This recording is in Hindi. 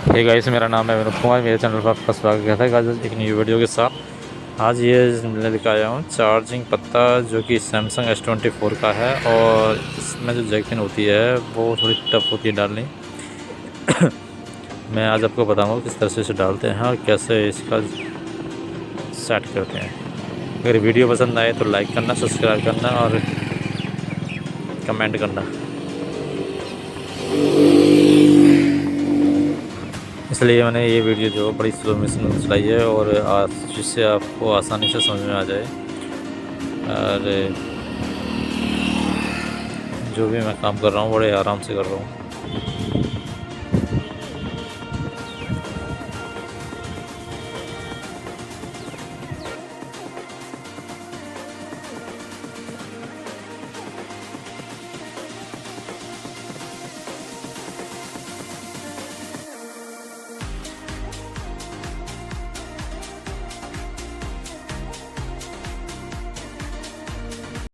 हे गाइस, मेरा नाम है विनोद कुमार। मेरे चैनल पर आपका स्वागत है गाइस एक न्यू वीडियो के साथ। आज ये मैं लेकर आया हूँ चार्जिंग पत्ता, जो कि सैमसंग S24 का है। और इसमें जो जैकिन होती है वो थोड़ी टफ होती है डालनी। मैं आज आपको बताऊँगा किस तरह से इसे डालते हैं और कैसे इसका सेट करते हैं। अगर वीडियो पसंद आए तो लाइक करना, सब्सक्राइब करना और कमेंट करना। इसलिए मैंने ये वीडियो जो बड़ी स्लो मोशन चलाई है, और जिससे आपको आसानी से समझ में आ जाए। और जो भी मैं काम कर रहा हूँ बड़े आराम से कर रहा हूँ।